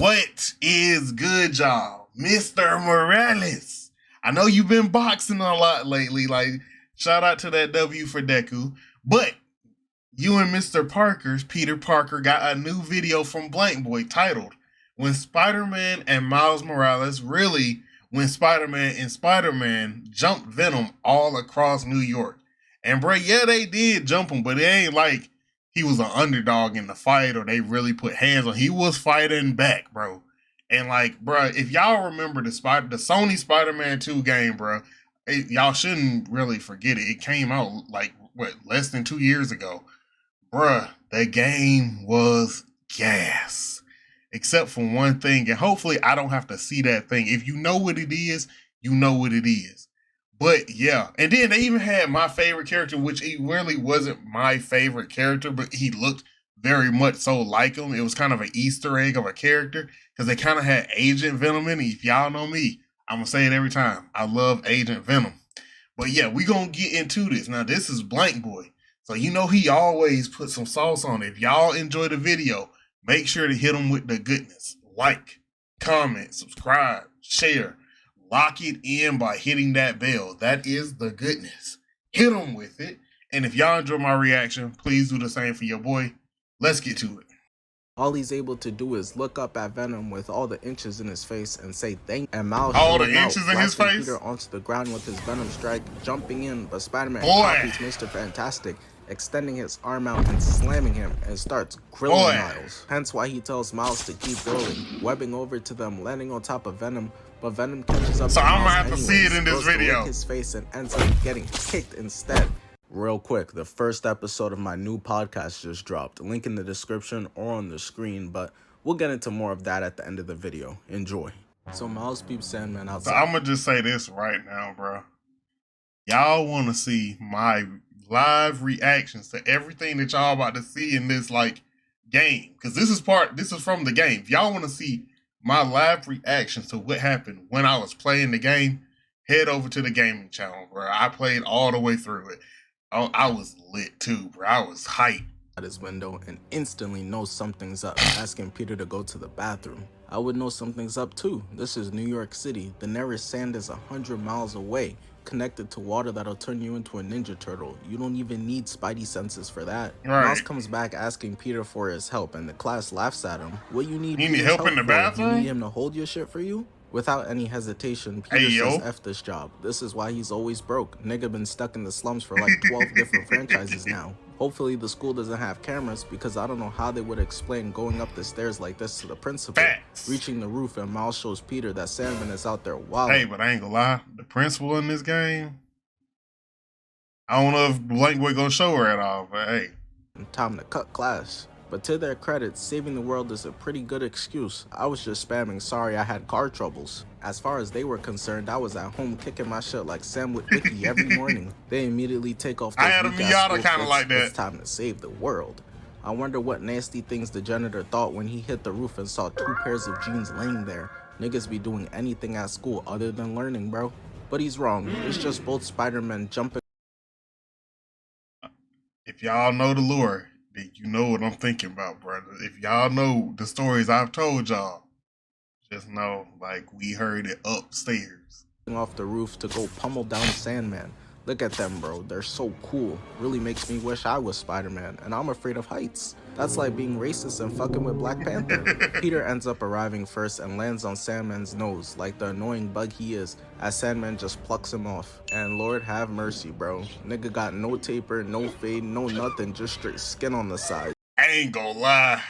What is good, y'all? Mr. Morales. I know you've been boxing a lot lately. Like, shout out to that W for Deku. But you and Mr. Peter Parker, got a new video from Blank Boy titled When Spider-Man and Miles Morales when Spider-Man and Spider-Man jumped Venom all across New York. And bro, yeah, they did jump him, but it ain't like he was an underdog in the fight or they really put hands on. He was fighting back, bro. And like, bro, if y'all remember the Sony Spider-Man 2 game, bro, y'all shouldn't really forget it. It came out like, less than 2 years ago. Bruh, that game was gas. Except for one thing, and hopefully I don't have to see that thing. If you know what it is, you know what it is. But yeah, and then they even had my favorite character, which he really wasn't my favorite character, but he looked very much so like him. It was kind of an Easter egg of a character, because they kind of had Agent Venom in it. If y'all know me, I'm going to say it every time. I love Agent Venom. But yeah, we going to get into this. Now, this is Blank Boy. So you know he always puts some sauce on it. If y'all enjoy the video, make sure to hit him with the goodness. Like, comment, subscribe, share. Lock it in by hitting that bell. That is the goodness. Hit him with it. And if y'all enjoy my reaction, please do the same for your boy. Let's get to it. All he's able to do is look up at Venom with all the inches in his face and say thank you. And Miles all the inches in his face? Peter onto the ground with his Venom strike, jumping in, but Spider-Man copies Mr. Fantastic, extending his arm out and slamming him, and starts grilling Miles. Hence why he tells Miles to keep going, webbing over to them, landing on top of Venom, but Venom catches up. So I'm gonna have to see it in this video. His face and ends up getting kicked instead. Real quick, the first episode of my new podcast just dropped. Link in the description or on the screen, but we'll get into more of that at the end of the video. Enjoy. So Miles peeps Sandman outside. So I'm gonna just say this right now, bro. Y'all want to see my live reactions to everything that y'all about to see in this like game, because this is from the game. If y'all want to see my live reactions to what happened when I was playing the game, head over to the gaming channel, bro. I played all the way through it. I was lit too, bro. I was hyped. At his window and instantly knows something's up, asking Peter to go to the bathroom. I would know something's up too. This is New York City. The nearest sand is 100 miles away, connected to water that'll turn you into a Ninja Turtle. You don't even need Spidey senses for that. Right. Miles comes back asking Peter for his help, and the class laughs at him. What you need? You need help in the bathroom? You need him to hold your shit for you? Without any hesitation, Peter says F this job. This is why he's always broke. Nigga been stuck in the slums for like 12 different franchises now. Hopefully the school doesn't have cameras, because I don't know how they would explain going up the stairs like this to the principal. Facts. Reaching the roof, and Miles shows Peter that Sandman is out there wilding. Hey, but I ain't gonna lie, the principal in this game, I don't know if Blank Boy gonna show her at all, but hey. Time to cut class. But to their credit, saving the world is a pretty good excuse. I was just spamming sorry I had car troubles. As far as they were concerned, I was at home kicking my shit like Sam with Wiki every morning. They immediately take off their I had a Miata kind of like that. It's time to save the world. I wonder what nasty things the janitor thought when he hit the roof and saw 2 pairs of jeans laying there. Niggas be doing anything at school other than learning, bro. But he's wrong. It's just both Spider-Men jumping. If y'all know the lore, then you know what I'm thinking about, brother. If y'all know the stories I've told y'all, just know, like, we heard it upstairs. Off the roof to go pummel down Sandman. Look at them, bro. They're so cool. Really makes me wish I was Spider-Man, and I'm afraid of heights. That's like being racist and fucking with Black Panther. Peter ends up arriving first and lands on Sandman's nose like the annoying bug he is, as Sandman just plucks him off. And Lord have mercy, bro. Nigga got no taper, no fade, no nothing, just straight skin on the side. I ain't gonna lie.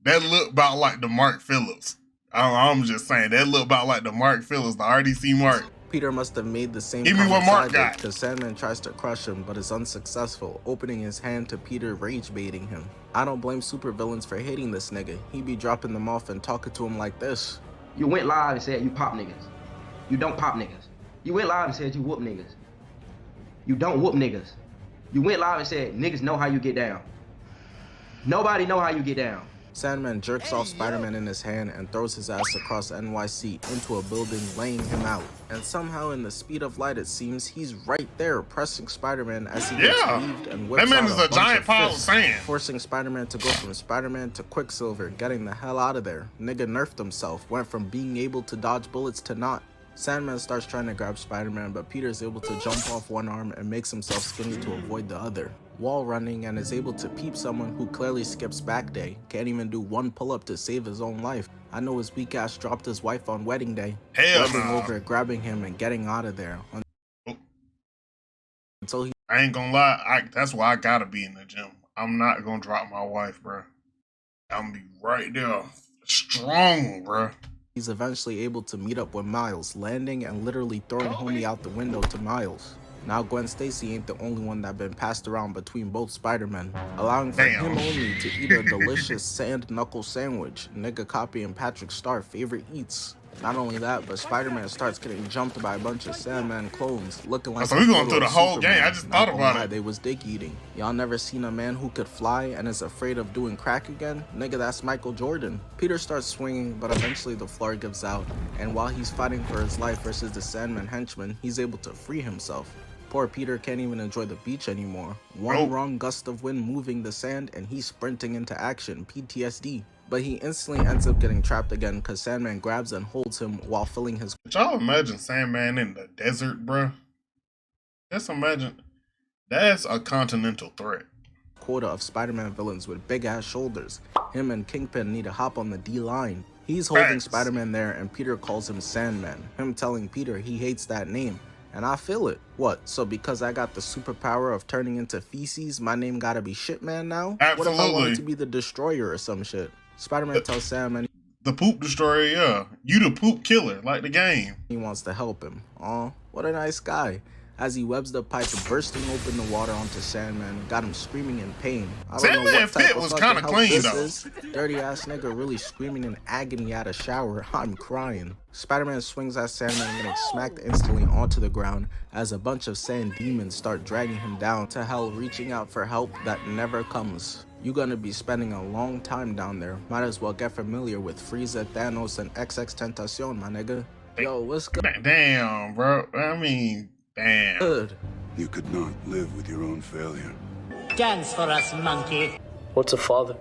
That looked about like the Mark Phillips. I'm just saying, that looked about like the Mark Phillips, the RDC Mark. Peter must have made the same Give me what Mark got. Because Sandman tries to crush him but is unsuccessful, opening his hand to Peter, rage baiting him. I don't blame supervillains for hating this nigga. He be dropping them off and talking to him like this. You went live and said you pop niggas. You don't pop niggas. You went live and said you whoop niggas. You don't whoop niggas. You went live and said niggas know how you get down. Nobody know how you get down. Sandman jerks off Spider-Man in his hand and throws his ass across NYC into a building, laying him out. And somehow in the speed of light it seems, he's right there pressing Spider-Man as he gets weaved and whips that man out is a a bunch giant of pile of fists, sand, forcing Spider-Man to go from Spider-Man to Quicksilver, getting the hell out of there. Nigga nerfed himself, went from being able to dodge bullets to not. Sandman starts trying to grab Spider-Man, but Peter's able to jump off one arm and makes himself skinny to avoid the other. Wall running and is able to peep someone who clearly skips back day, can't even do one pull-up to save his own life. I know his weak ass dropped his wife on wedding day, webbing over, grabbing him and getting out of there. Until he I ain't gonna lie, that's why I gotta be in the gym. I'm not gonna drop my wife, bro. I'm gonna be right there, strong, bro. He's eventually able to meet up with Miles, landing and literally throwing homie out the window to Miles. Now Gwen Stacy ain't the only one that been passed around between both Spider-Men, allowing for him only to eat a delicious sand knuckle sandwich, nigga copying Patrick Starr's favorite eats. Not only that, but Spider-Man starts getting jumped by a bunch of Sandman clones, looking like so we going through the whole game. I just thought about it. They was dick eating. Y'all never seen a man who could fly and is afraid of doing crack again? Nigga, that's Michael Jordan. Peter starts swinging, but eventually the floor gives out, and while he's fighting for his life versus the Sandman henchman, he's able to free himself. Poor Peter can't even enjoy the beach anymore. One wrong gust of wind moving the sand and he's sprinting into action, PTSD. But he instantly ends up getting trapped again because Sandman grabs and holds him while filling his... Could y'all imagine Sandman in the desert, bruh? Just imagine. That's a continental threat. Quota of Spider-Man villains with big ass shoulders. Him and Kingpin need to hop on the D-line. He's holding Spider-Man there and Peter calls him Sandman. Him telling Peter he hates that name. And I feel it. What? So because I got the superpower of turning into feces, my name gotta be Shitman now? Absolutely. What if I wanted to be the Destroyer or some shit? Spider-Man tells Sandman the poop destroyer, yeah. You the poop killer, like the game. He wants to help him. Aw, what a nice guy. As he webs the pipe, bursting open the water onto Sandman, got him screaming in pain. I don't know what type of fucking help this is. Dirty ass nigga really screaming in agony at a shower. I'm crying. Spider-Man swings at Sandman, getting smacked instantly onto the ground as a bunch of sand demons start dragging him down to hell, reaching out for help that never comes. You're gonna be spending a long time down there. Might as well get familiar with Frieza, Thanos, and XXXTentacion, my nigga. Yo, what's good? Damn, bro. I mean, damn. Good. You could not live with your own failure. Dance for us, monkey. What's a father?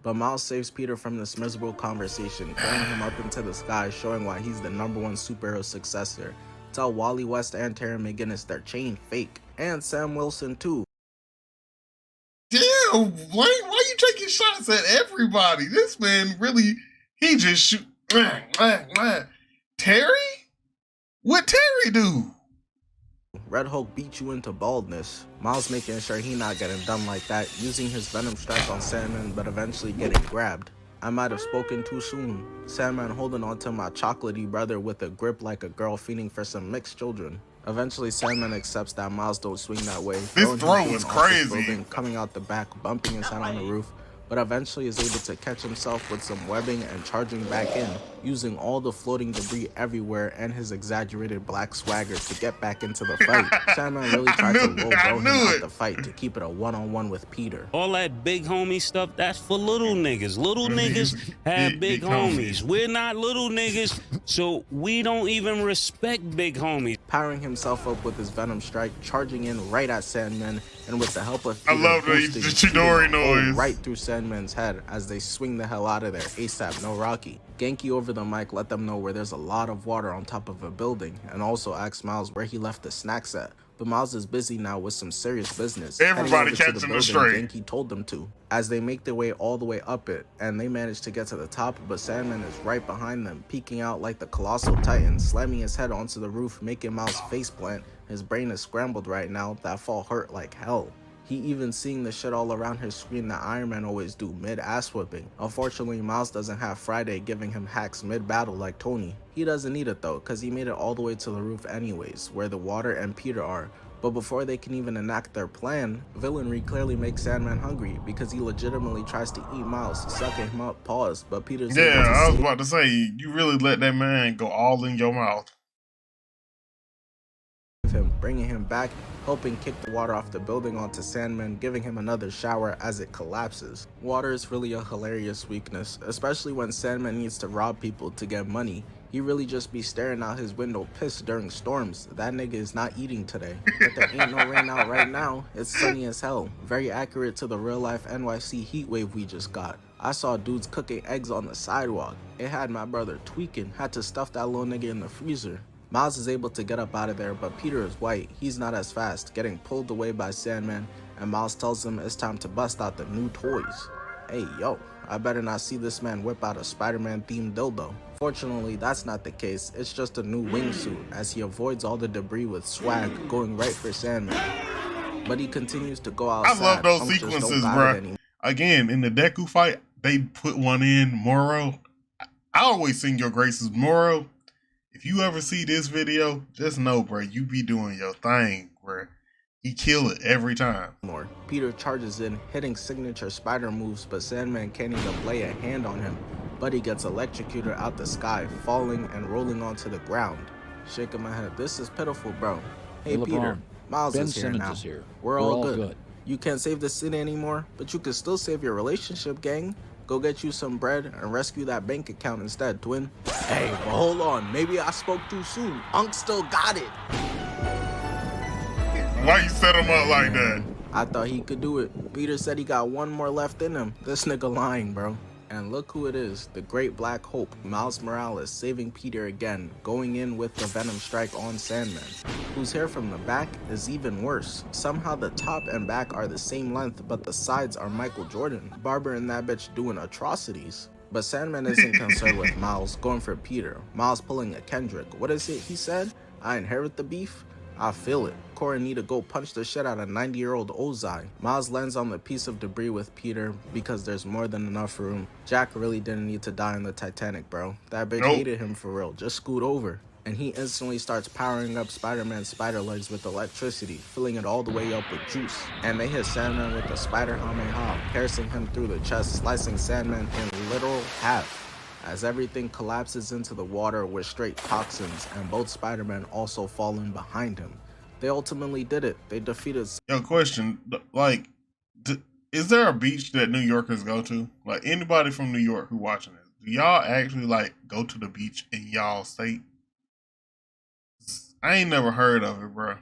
But Miles saves Peter from this miserable conversation, carrying him up into the sky, showing why he's the #1 superhero successor. Tell Wally West and Terry McGinnis their chain fake. And Sam Wilson too. Damn, why you taking shots at everybody? This man really, he just shoot. Terry? What Terry do? Red Hulk beat you into baldness. Miles making sure he not getting done like that, using his Venom strike on Sandman, but eventually getting grabbed. I might have spoken too soon. Sandman holding onto my chocolatey brother with a grip like a girl feeding for some mixed children. Eventually, Sandman accepts that Miles don't swing that way. This throw is crazy. Building, coming out the back, bumping his head on the roof, but eventually is able to catch himself with some webbing and charging back in, using all the floating debris everywhere and his exaggerated black swagger to get back into the fight. Sandman really tried to roll him out the fight to keep it a one-on-one with Peter. All that big homie stuff, that's for little niggas. Little niggas have big homies. We're not little niggas, so we don't even respect big homies. Powering himself up with his Venom strike, charging in right at Sandman, and with the help of Peter, I love the Chidori noise right through Sandman's head as they swing the hell out of there ASAP, no Rocky. Genki over the mic let them know where there's a lot of water on top of a building, and also asks Miles where he left the snacks at. But Miles is busy now with some serious business. Everybody catching the straight. Genki told them to. As they make their way all the way up it, and they manage to get to the top, but Sandman is right behind them, peeking out like the colossal titan, slamming his head onto the roof, making Miles faceplant. His brain is scrambled right now. That fall hurt like hell. He even seeing the shit all around his screen that Iron Man always do mid-ass whipping. Unfortunately, Miles doesn't have Friday giving him hacks mid-battle like Tony. He doesn't need it though, cause he made it all the way to the roof anyways, where the water and Peter are. But before they can even enact their plan, villainry clearly makes Sandman hungry because he legitimately tries to eat Miles, sucking him up, pause, but Peter's I was about to say, you really let that man go all in your mouth. him, bringing him back, helping kick the water off the building onto Sandman, giving him another shower as it collapses. Water is really a hilarious weakness, especially when Sandman needs to rob people to get money. He really just be staring out his window pissed during storms. That nigga is not eating today. But there ain't no rain out right now. It's sunny as hell. Very accurate to the real life NYC heat wave we just got. I saw dudes cooking eggs on the sidewalk. It had my brother tweaking, had to stuff that little nigga in the freezer. Miles is able to get up out of there, but Peter is white. He's not as fast, getting pulled away by Sandman, and Miles tells him it's time to bust out the new toys. Hey, yo, I better not see this man whip out a Spider-Man themed dildo. Fortunately, that's not the case. It's just a new wingsuit, as he avoids all the debris with swag, going right for Sandman. But he continues to go outside. I love those sequences, bro. Again, in the Deku fight, they put one in, Moro. I always sing your graces, Moro. If you ever see this video, just know, bro, you be doing your thing, bro. He kill it every time. Peter charges in, hitting signature spider moves, but Sandman can't even lay a hand on him. Buddy gets electrocuted out the sky, falling and rolling onto the ground. Shaking my head, this is pitiful, bro. Hey, Peter, Miles is here now. We're all good. You can't save the city anymore, but you can still save your relationship, gang. Go get you some bread and rescue that bank account instead, twin. Hey, but hold on, maybe I spoke too soon. Unc still got it. Why you set him up like that? I thought he could do it. Peter said he got one more left in him. This nigga lying, bro. And look who it is, the great Black Hope, Miles Morales, saving Peter again, going in with the Venom strike on Sandman, whose hair from the back is even worse. Somehow the top and back are the same length, but the sides are Michael Jordan. Barber and that bitch doing atrocities. But Sandman isn't concerned with Miles, going for Peter. Miles pulling a Kendrick. What is it he said? I inherit the beef? I feel it. Cora need to go punch the shit out of 90-year-old Ozai. Miles lands on the piece of debris with Peter because there's more than enough room. Jack really didn't need to die in the Titanic, bro. That bitch hated him for real. Just scoot over. And he instantly starts powering up Spider-Man's spider legs with electricity, filling it all the way up with juice. And they hit Sandman with the Spider Kamehameha, piercing him through the chest, slicing Sandman in literal half, as everything collapses into the water with straight toxins, and both Spider-Men also fall in behind him. They ultimately did it. They defeated... Yo, question, like, is there a beach that New Yorkers go to? Like, anybody from New York who watching this, do y'all actually, like, go to the beach in y'all state? I ain't never heard of it, bro.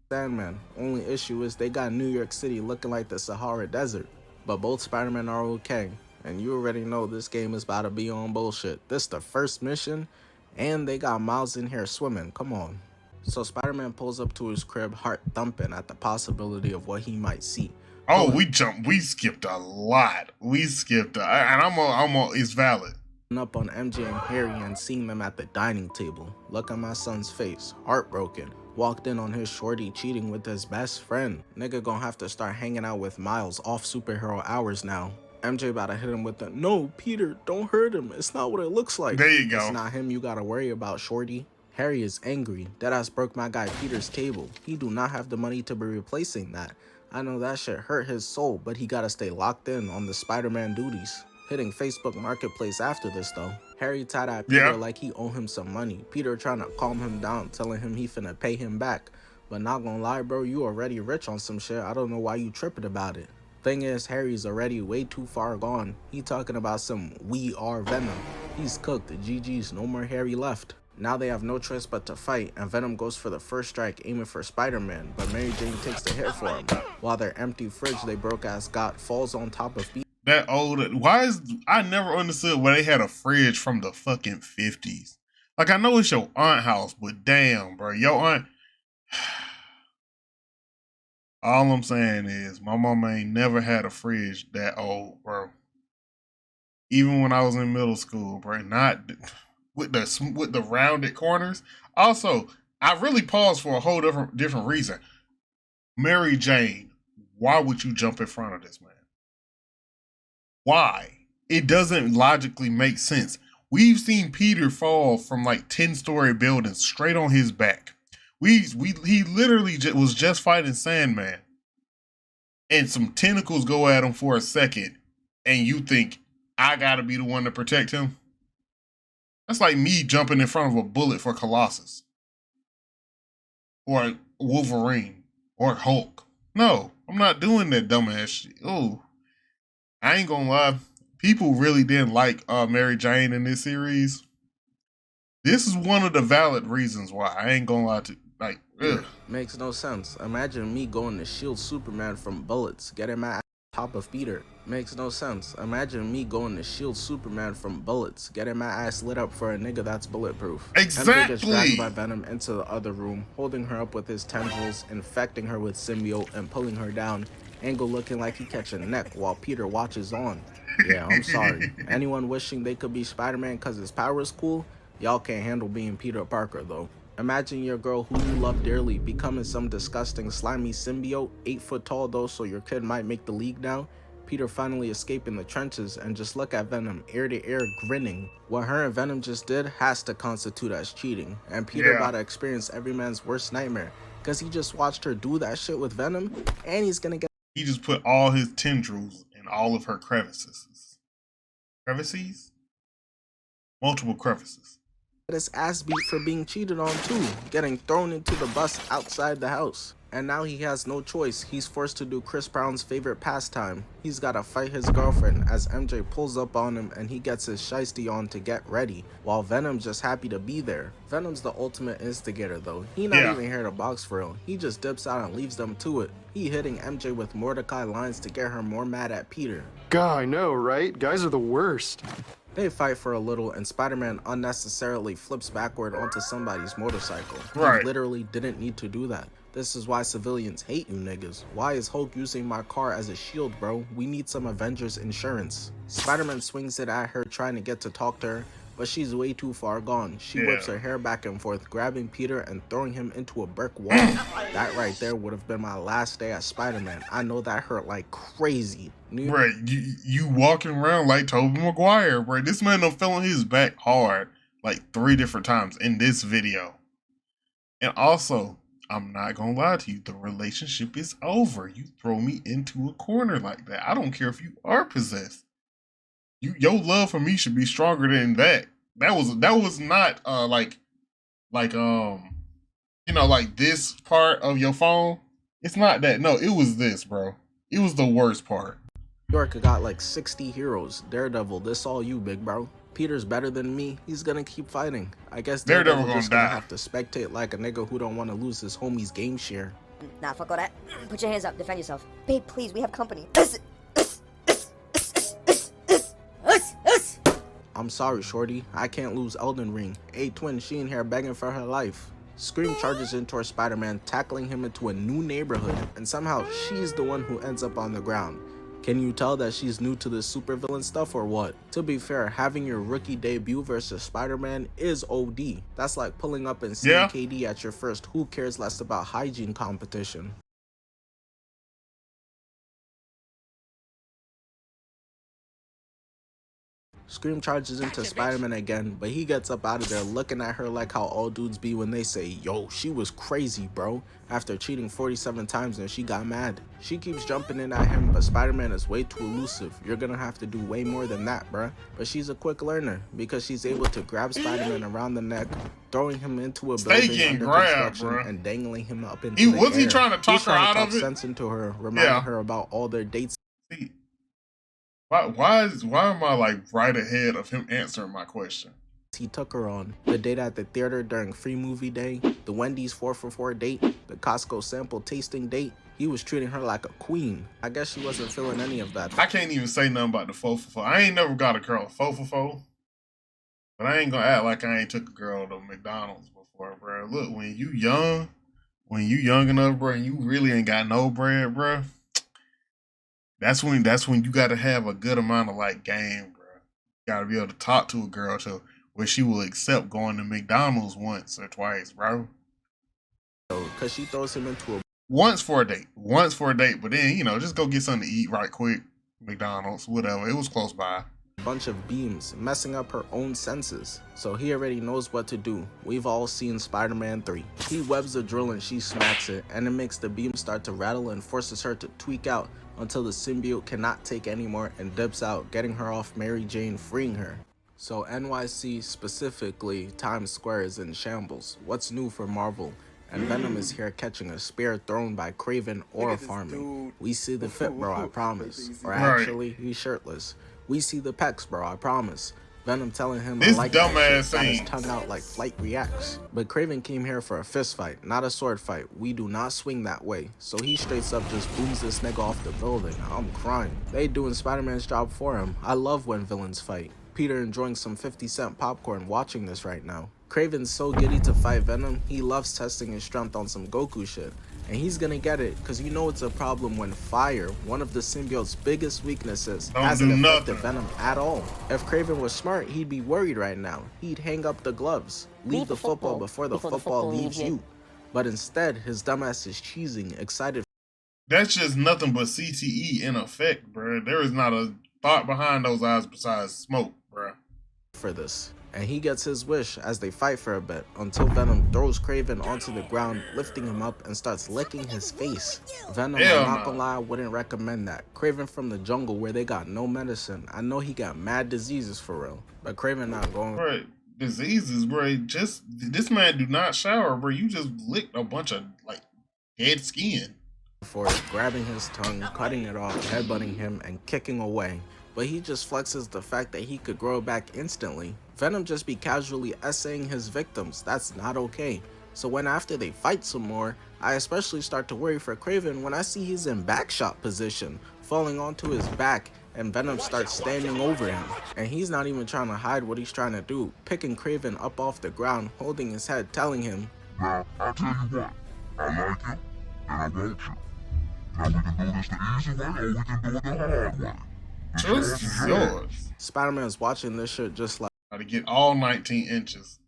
Sandman. Only issue is they got New York City looking like the Sahara Desert. But both Spider-Men are okay. And you already know this game is about to be on bullshit. This the first mission, and they got Miles in here swimming. Come on. So Spider-Man pulls up to his crib, heart thumping at the possibility of what he might see. Oh, we skipped a lot. And it's valid. Up on MJ and Harry and seeing them at the dining table. Look at my son's face, heartbroken. Walked in on his shorty cheating with his best friend. Nigga gonna have to start hanging out with Miles off superhero hours now. MJ about to hit him with the, no, Peter, don't hurt him. It's not what it looks like. There you go. It's not him you gotta worry about, shorty. Harry is angry. Deadass broke my guy Peter's table. He do not have the money to be replacing that. I know that shit hurt his soul, but he gotta stay locked in on the Spider-Man duties. Hitting Facebook Marketplace after this though. Harry tied at Peter like he owe him some money. Peter trying to calm him down, telling him he finna pay him back. But not gonna lie, bro, you already rich on some shit. I don't know why you tripping about it. Thing is, Harry's already way too far gone. He talking about some we are Venom. He's cooked. GG's, no more Harry left. Now they have no choice but to fight, and Venom goes for the first strike, aiming for Spider-Man, but Mary Jane takes the hit for him, while their empty fridge they broke ass got falls on top of Peter. That old, I never understood why they had a fridge from the fucking 50s. Like, I know it's your aunt house, but damn, bro, your aunt. All I'm saying is, my mama ain't never had a fridge that old, bro. Even when I was in middle school, bro, not with the rounded corners. Also, I really paused for a whole different reason. Mary Jane, why would you jump in front of this man? Why? It doesn't logically make sense. We've seen Peter fall from like 10-story buildings straight on his back. He literally was just fighting Sandman, and some tentacles go at him for a second, and you think I gotta be the one to protect him? That's like me jumping in front of a bullet for Colossus, or Wolverine or Hulk. No, I'm not doing that dumbass shit. Oh, I ain't gonna lie. People really didn't like Mary Jane in this series. This is one of the valid reasons why. I ain't gonna lie to like. Ugh. Makes no sense. Imagine me going to shield Superman from bullets, getting my ass on top of Peter. Makes no sense. Imagine me going to shield Superman from bullets, getting my ass lit up for a nigga that's bulletproof. Exactly. MJ gets dragged by Venom into the other room, holding her up with his tendrils, infecting her with symbiote, and pulling her down. Angle looking like he catching a neck while Peter watches on. Yeah, I'm sorry. Anyone wishing they could be Spider-Man because his power is cool, y'all can't handle being Peter Parker though. Imagine your girl who you love dearly becoming some disgusting slimy symbiote, 8 foot tall though, so your kid might make the league now. Peter finally escaping the trenches, and just look at Venom ear to ear grinning. What her and Venom just did has to constitute as cheating, and Peter about to experience every man's worst nightmare, because he just watched her do that shit with Venom, and he's gonna get— He just put all his tendrils in all of her crevices. Crevices? Multiple crevices. his ass beat for being cheated on too, getting thrown into the bus outside the house. And now he has no choice. He's forced to do Chris Brown's favorite pastime. He's gotta fight his girlfriend as MJ pulls up on him and he gets his shiesty on to get ready, while Venom's just happy to be there. Venom's the ultimate instigator though. He not even here to box for real. He just dips out and leaves them to it. He hitting MJ with Mordecai lines to get her more mad at Peter. God, I know, right? Guys are the worst. They fight for a little and Spider-Man unnecessarily flips backward onto somebody's motorcycle. Right. He literally didn't need to do that. This is why civilians hate you niggas. Why is Hulk using my car as a shield, bro? We need some Avengers insurance. Spider-Man swings it at her trying to get to talk to her, but she's way too far gone. She whips her hair back and forth, grabbing Peter and throwing him into a brick wall. That right there would have been my last day as Spider-Man. I know that hurt like crazy. Right, you walking around like Tobey Maguire, bro. This man done fell on his back hard like 3 different times in this video. And also, I'm not gonna lie to you, the relationship is over. You throw me into a corner like that. I don't care if you are possessed. Your love for me should be stronger than that. That was not like this part of your phone. It's not that. No, it was this, bro. It was the worst part. New York got like 60 heroes. Daredevil, this all you, big bro. Peter's better than me. He's gonna keep fighting. I guess Daredevil just gonna have to spectate like a nigga who don't want to lose his homie's game share. Nah, fuck all that. Put your hands up. Defend yourself. Babe, please, we have company. I'm sorry, shorty. I can't lose Elden Ring. Twin, she in here begging for her life. Scream charges in towards Spider-Man, tackling him into a new neighborhood, and somehow she's the one who ends up on the ground. Can you tell that she's new to this supervillain stuff or what? To be fair, having your rookie debut versus Spider-Man is OD. That's like pulling up and seeing KD at your first who cares less about hygiene competition. Scream charges into Spider-Man again, but he gets up out of there looking at her like how all dudes be when they say, yo, she was crazy, bro, after cheating 47 times and she got mad. She keeps jumping in at him, but Spider-Man is way too elusive. You're gonna have to do way more than that, bruh. But she's a quick learner because she's able to grab Spider-Man around the neck, throwing him into a building under construction and dangling him up into the air. Was he trying to talk her out of it? Sense into her, reminding her about all their dates. Why am I like right ahead of him answering my question? He took her on, the date at the theater during free movie day, the Wendy's 4 for 4 date, the Costco sample tasting date. He was treating her like a queen. I guess she wasn't feeling any of that. I can't even say nothing about the 4 for 4. I ain't never got a girl 4 for 4, but I ain't gonna act like I ain't took a girl to McDonald's before, bro. Look, when you young enough, bro, and you really ain't got no bread, bro. That's when you gotta have a good amount of like game, bro. You gotta be able to talk to a girl to where she will accept going to McDonald's once or twice, bro. Cause she throws him into a once for a date, but then just go get something to eat right quick. McDonald's, whatever. It was close by. Bunch of beams, messing up her own senses. So he already knows what to do. We've all seen Spider-Man 3. He webs the drill and she smacks it, and it makes the beam start to rattle and forces her to tweak out until the symbiote cannot take anymore and dips out, getting her off Mary Jane, freeing her. So NYC, specifically Times Square, is in shambles. What's new for Marvel? and Venom is here catching a spear thrown by Kraven or farming. We see the fit, bro, I promise. Or actually, he's shirtless. We see the pecs, bro, I promise. Venom telling him I This like that dumbass shit, got his scene. tongue out like Flight reacts. But Kraven came here for a fist fight, not a sword fight. We do not swing that way. So he straight up just booms this nigga off the building. I'm crying. They doing Spider-Man's job for him. I love when villains fight. Peter enjoying some 50-cent popcorn watching this right now. Kraven's so giddy to fight Venom, he loves testing his strength on some Goku shit. And he's gonna get it, cause you know it's a problem when fire, one of the symbiote's biggest weaknesses, hasn't affected Venom at all. If Kraven was smart, he'd be worried right now. He'd hang up the gloves, leave the football before the football leaves you. But instead, his dumbass is cheesing, excited. That's just nothing but CTE in effect, bro. There is not a thought behind those eyes besides smoke, bro. For this. And he gets his wish as they fight for a bit until Venom throws Kraven onto the ground, lifting him up and starts licking his face. Venom, I'm not gonna lie, I wouldn't recommend that. Kraven from the jungle where they got no medicine. I know he got mad diseases for real, but Kraven not going. Right, diseases, bro. Just this man do not shower, bro. You just licked a bunch of like dead skin. For it, grabbing his tongue, cutting it off, headbutting him, and kicking away. But he just flexes the fact that he could grow back instantly. Venom just be casually essaying his victims. That's not okay. So when after they fight some more, I especially start to worry for Kraven when I see he's in backshot position, falling onto his back, and Venom starts standing over him. And he's not even trying to hide what he's trying to do, picking Kraven up off the ground, holding his head, telling him, "Now, I'll tell you what, I like you, and I want you. Now we can do this the easy way, or we can do it the hard way. Choice is yours." Spider-Man's watching this shit just like, Got to get all 19 inches.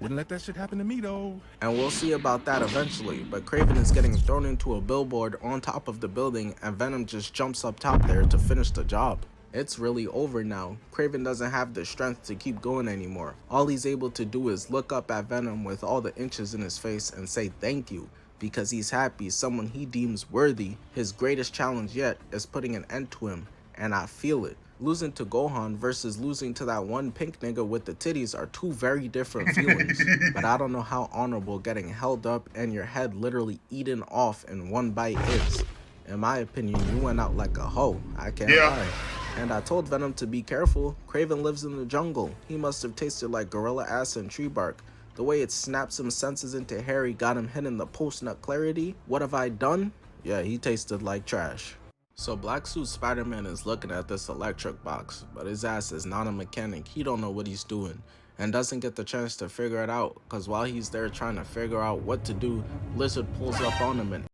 Wouldn't let that shit happen to me though. And we'll see about that eventually, but Kraven is getting thrown into a billboard on top of the building and Venom just jumps up top there to finish the job. It's really over now. Kraven doesn't have the strength to keep going anymore. All he's able to do is look up at Venom with all the inches in his face and say thank you, because he's happy someone he deems worthy. His greatest challenge yet is putting an end to him, and I feel it. Losing to Gohan versus losing to that one pink nigga with the titties are two very different feelings. But I don't know how honorable getting held up and your head literally eaten off in one bite is. In my opinion, you went out like a hoe. I can't lie. And I told Venom to be careful. Kraven lives in the jungle. He must have tasted like gorilla ass and tree bark. The way it snaps some senses into Harry got him hitting the post-nut clarity. What have I done? Yeah, he tasted like trash. So Black Suit Spider-Man is looking at this electric box, but his ass is not a mechanic. He don't know what he's doing and doesn't get the chance to figure it out, because while he's there trying to figure out what to do, Lizard pulls up on him and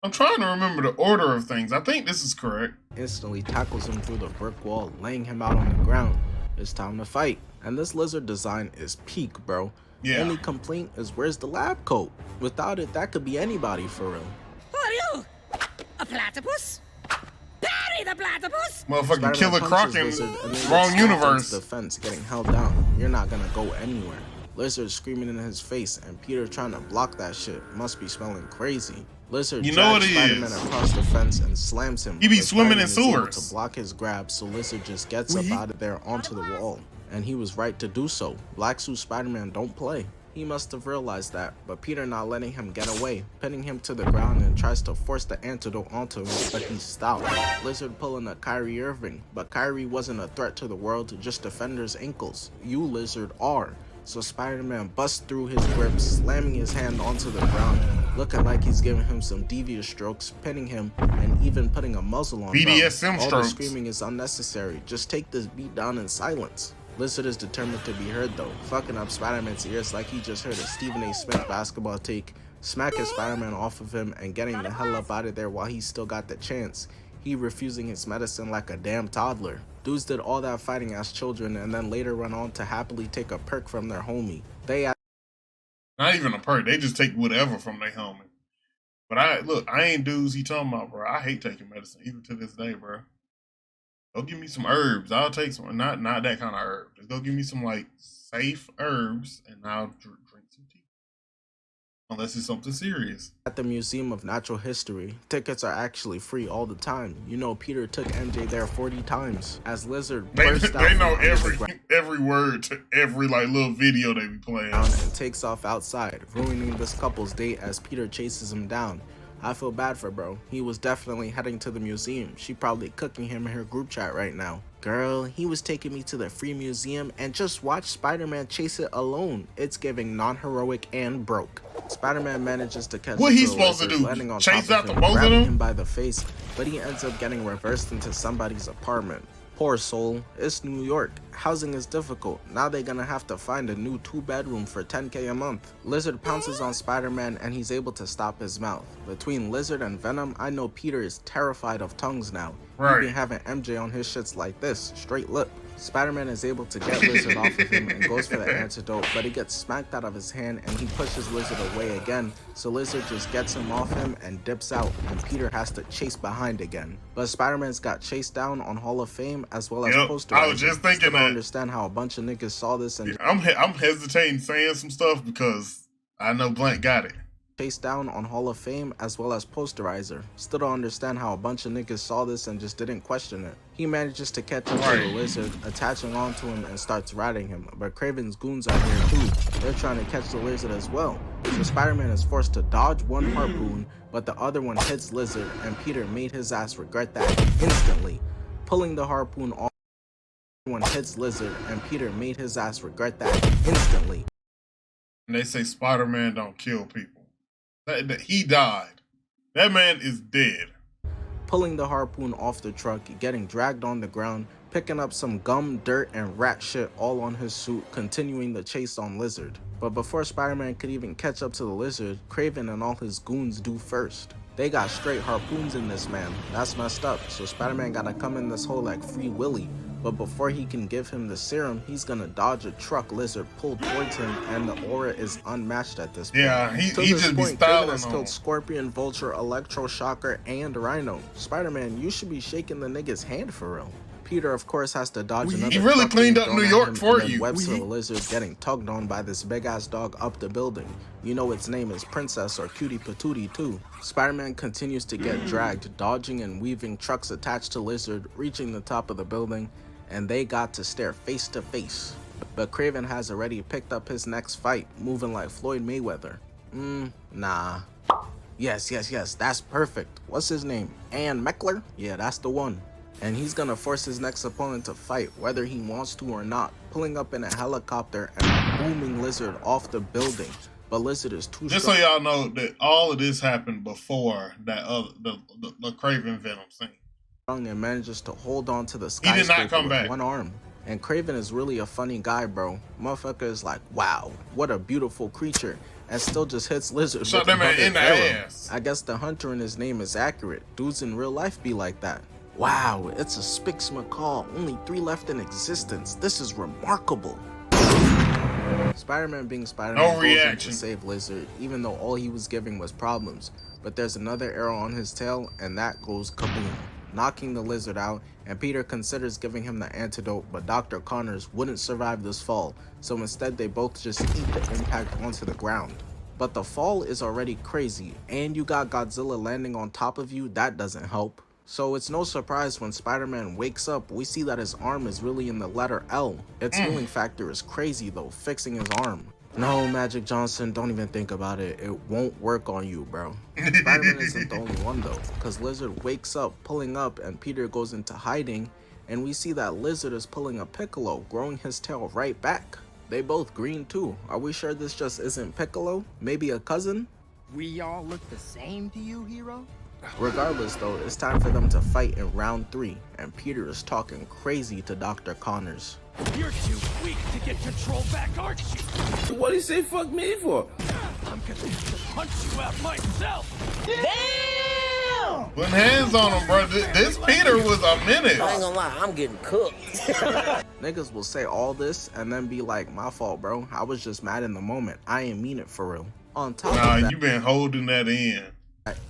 I'm trying to remember the order of things. I think this is correct. Instantly tackles him through the brick wall, laying him out on the ground. It's time to fight. And this Lizard design is peak, bro. Only complaint is where's the lab coat? Without it, that could be anybody for real. Who are you? A platypus? Parry the platypus! Motherfucking Killer Croc in wrong universe. The fence getting held down. You're not gonna go anywhere. Lizard screaming in his face and Peter trying to block that shit. Must be smelling crazy. Lizard drags Spider-Man across the fence and slams him. He be swimming in sewers. To block his grab, so Lizard just gets up out of there onto the wall. And he was right to do so. Black Suit Spider-Man don't play. He must have realized that, but Peter not letting him get away, pinning him to the ground and tries to force the antidote onto him, but he stopped. Lizard pulling a Kyrie Irving, but Kyrie wasn't a threat to the world to just defend his ankles. You, Lizard, are. So Spider-Man busts through his grip, slamming his hand onto the ground, looking like he's giving him some devious strokes, pinning him, and even putting a muzzle on him. BDSM strokes. All the screaming is unnecessary. Just take this beat down in silence. Lizard is determined to be heard though, fucking up Spider-Man's ears like he just heard a Stephen A. Smith basketball take, smacking Spider-Man off of him and getting the hell up out of there while he still got the chance. He refusing his medicine like a damn toddler. Dudes did all that fighting as children and then later went on to happily take a perk from their homie. Not even a perk, they just take whatever from their homie. But I ain't dudes he talking about, bro. I hate taking medicine, even to this day, bro. Go give me some herbs. I'll take some. Not that kind of herb. Just go give me some like safe herbs, and I'll drink some tea. Unless it's something serious. At the Museum of Natural History, tickets are actually free all the time. You know, Peter took MJ there 40 times as Lizard burst out They from know under the ground every word to every like little video they be playing. and takes off outside, ruining this couple's date as Peter chases him down. I feel bad for bro. He was definitely heading to the museum. She probably cooking him in her group chat right now. Girl, he was taking me to the free museum and just watch Spider-Man chase it alone. It's giving non-heroic and broke. Spider-Man manages to catch What up he's the supposed to Lizard, do? landing on Chase top after of him, both of grabbing them? him by the face, but he ends up getting reversed into somebody's apartment. Poor soul, it's New York. Housing is difficult. Now they're gonna have to find a new 2-bedroom for $10K a month. Lizard pounces on Spider-Man and he's able to stop his mouth. Between Lizard and Venom, I know Peter is terrified of tongues now. Right. He been having MJ on his shits like this, straight lip. Spider-Man is able to get Lizard off of him and goes for the antidote, but he gets smacked out of his hand and he pushes Lizard away again, so Lizard just gets him off him and dips out, and Peter has to chase behind again. But Spider-Man's got chased down on Hall of Fame as well as poster. I was just thinking Still don't that. understand how a bunch of niggas saw this and I'm hesitating saying some stuff because I know Blank got it. chased down on Hall of Fame as well as posterizer. Still don't understand how a bunch of niggas saw this and just didn't question it. He manages to catch up to the Lizard, attaching onto him and starts riding him, but Kraven's goons are here too. They're trying to catch the Lizard as well. So Spider-Man is forced to dodge one harpoon, but the other one hits Lizard, and Peter made his ass regret that instantly. Pulling the harpoon off, one hits Lizard, and Peter made his ass regret that instantly. And they say Spider-Man don't kill people. He died. That man is dead. Pulling the harpoon off the truck, getting dragged on the ground, picking up some gum, dirt, and rat shit all on his suit, continuing the chase on Lizard. But before Spider-Man could even catch up to the Lizard, Kraven and all his goons do first. They got straight harpoons in this man. That's messed up, so Spider-Man gotta come in this hole like Free Willy. But before he can give him the serum, he's gonna dodge a truck Lizard pulled towards him, and the aura is unmatched at this point. Yeah, he To just this be point, Kraven styling has on killed him. Scorpion, Vulture, Electro, Shocker, and Rhino. Spider-Man, you should be shaking the nigga's hand for real. Peter, of course, has to dodge another He really truck cleaned being up New thrown at York him, for and then you. webs to the Lizard getting tugged on by this big-ass dog up the building. You know its name is Princess or Cutie Patootie too. Spider-Man continues to get dragged, dodging and weaving trucks attached to Lizard, reaching the top of the building, and they got to stare face to face. But Kraven has already picked up his next fight, moving like Floyd Mayweather. Nah. Yes, that's perfect. What's his name? Ann Meckler? Yeah, that's the one. And he's gonna force his next opponent to fight, whether he wants to or not, pulling up in a helicopter and booming Lizard off the building. But Lizard is too Just strong. so y'all know that all of this happened before that the Kraven Venom scene. And manages to hold on to the He did not skyscraper come with back. one arm. And Kraven is really a funny guy, bro. Motherfucker is like, wow, what a beautiful creature, and still just hits Lizard Shot with that man another in the arrow. ass. I guess the hunter in his name is accurate. Dudes in real life be like that. Wow, it's a Spix McCall. Only 3 left in existence. This is remarkable. Spider-Man being Spider-Man No goes in reaction. to save Lizard, even though all he was giving was problems. But there's another arrow on his tail, and that goes kaboom, knocking the Lizard out, and Peter considers giving him the antidote, but Dr. Connors wouldn't survive this fall, so instead they both just eat the impact onto the ground. But the fall is already crazy, and you got Godzilla landing on top of you, that doesn't help. So it's no surprise when Spider-Man wakes up, we see that his arm is really in the letter L. Its healing factor is crazy though, fixing his arm. No, Magic Johnson, don't even think about it. It won't work on you, bro. Spider-Man isn't the only one though, because Lizard wakes up, pulling up, and Peter goes into hiding, and we see that Lizard is pulling a Piccolo, growing his tail right back. They both green too. Are we sure this just isn't Piccolo? Maybe a cousin? We all look the same to you, hero? Regardless though, it's time for them to fight in round 3, and Peter is talking crazy to Dr. Connors. You're too weak to get control back, aren't you? What'd he say fuck me for? I'm gonna punch you out myself! Damn! Putting hands on him, bro. This Peter was a menace. I ain't gonna lie, I'm getting cooked. Niggas will say all this and then be like, my fault, bro. I was just mad in the moment. I ain't mean it for real. On top Nah, of that, you been holding that in.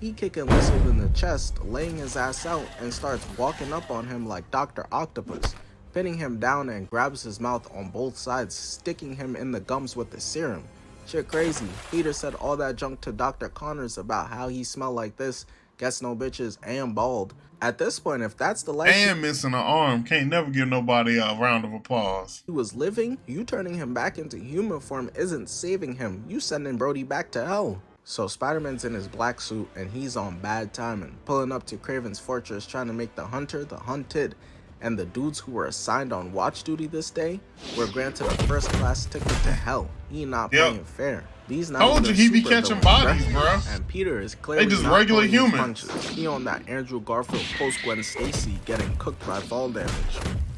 he kicking Lizard in the chest, laying his ass out, and starts walking up on him like Dr. Octopus, pinning him down and grabs his mouth on both sides, sticking him in the gums with the serum. Shit crazy. Peter said all that junk to Dr. Connors about how he smelled like this, gets no bitches, and bald. At this point, if that's the life And missing an arm, can't never give nobody a round of applause. he was living, you turning him back into human form isn't saving him. You sending Brody back to hell. So Spider-Man's in his black suit and he's on bad timing, pulling up to Kraven's fortress trying to make the hunter the hunted. And the dudes who were assigned on watch duty this day were granted a first class ticket to hell. He not playing fair. These told you he be catching bodies, bro. And Peter is clearly they just not regular throwing humans. punches. He on that Andrew Garfield post Gwen Stacy getting cooked by fall damage.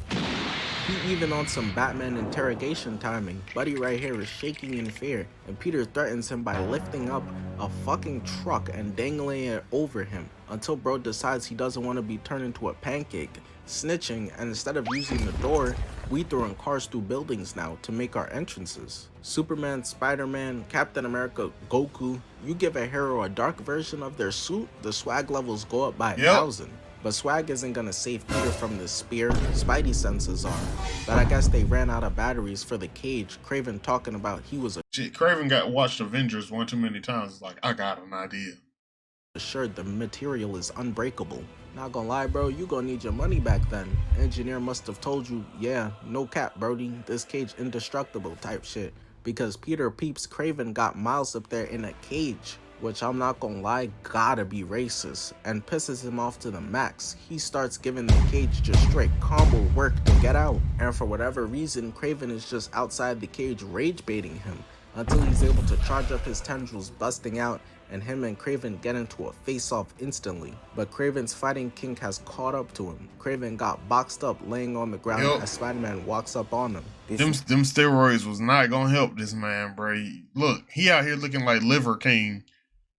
He even on some Batman interrogation timing. Buddy right here is shaking in fear, and Peter threatens him by lifting up a fucking truck and dangling it over him until bro decides he doesn't want to be turned into a pancake, snitching, and instead of using the door, we throwing cars through buildings now to make our entrances. Superman, Spider-Man, Captain America, Goku, you give a hero a dark version of their suit, the swag levels go up by 1,000. But swag isn't gonna save Peter from this spear, Spidey senses are. But I guess they ran out of batteries for the cage, Kraven talking about he was Shit, Kraven got watched Avengers one too many times. It's like, I got an idea. assured the material is unbreakable. Not gonna lie, bro, you gonna need your money back then. Engineer must have told you, yeah, no cap, Brody, this cage indestructible type shit. Because Peter peeps Kraven got Miles up there in a cage, which I'm not gonna lie, gotta be racist, and pisses him off to the max. He starts giving the cage just straight combo work to get out, and for whatever reason, Kraven is just outside the cage rage baiting him until he's able to charge up his tendrils, busting out, and him and Kraven get into a face-off instantly. But Kraven's fighting kink has caught up to him. Kraven got boxed up laying on the ground as Spider-Man walks up on him. Them steroids was not gonna help this man, bro. Look, he out here looking like Liver King.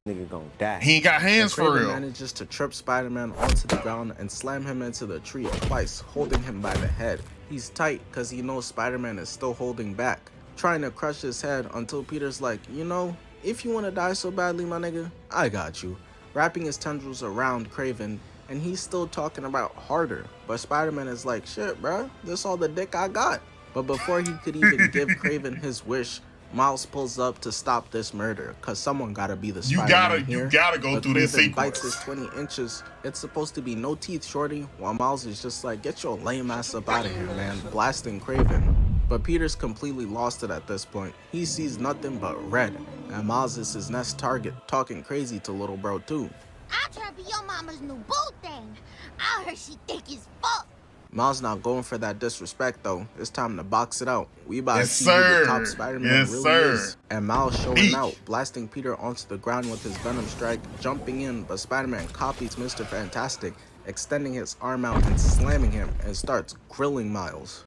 Nigga gonna die. He ain't got hands for real. Kraven manages to trip Spider-Man onto the ground and slam him into the tree twice, holding him by the head. He's tight because he knows Spider-Man is still holding back, trying to crush his head until Peter's like, you know, if you want to die so badly, my nigga, I got you. Wrapping his tendrils around Kraven, and he's still talking about harder. But Spider-Man is like, shit, bruh, this all the dick I got. But before he could even give Kraven his wish, Miles pulls up to stop this murder, cause someone gotta be the Spider-Man here. You gotta go through this sequence. Bites his 20 inches. It's supposed to be no teeth, shorty, while Miles is just like, get your lame ass up out of here, man, blasting Kraven. But Peter's completely lost it at this point. He sees nothing but red, and Miles is his next target, talking crazy to little bro too. I'll try to be your mama's new boo thing. I heard she thick as fuck. Miles not going for that disrespect though. It's time to box it out. We about to see who the top Spider-Man really is. And Miles showing out, blasting Peter onto the ground with his Venom strike, jumping in, but Spider-Man copies Mr. Fantastic, extending his arm out and slamming him, and starts grilling Miles,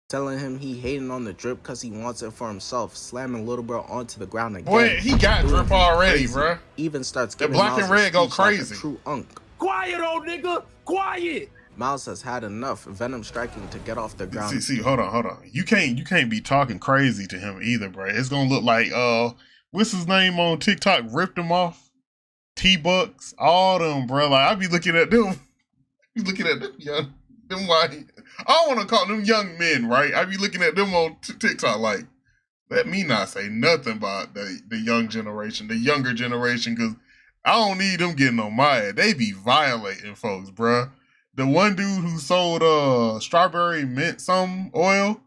telling him he hating on the drip cause he wants it for himself, slamming little bro onto the ground again. Boy, he got drip already, bro. Even starts the giving black Miles and red go crazy. Like a true unk. Quiet, old nigga, quiet. Miles has had enough Venom striking to get off the ground. See, hold on. You can't be talking crazy to him either, bro. It's gonna look like what's his name on TikTok ripped him off? T-Bucks, all them, bro. Like I be looking at them. Them white. I don't want to call them young men, right? I be looking at them on TikTok like, let me not say nothing about the young generation, the younger generation, because I don't need them getting on my head. They be violating folks, bruh. The one dude who sold strawberry mint some oil,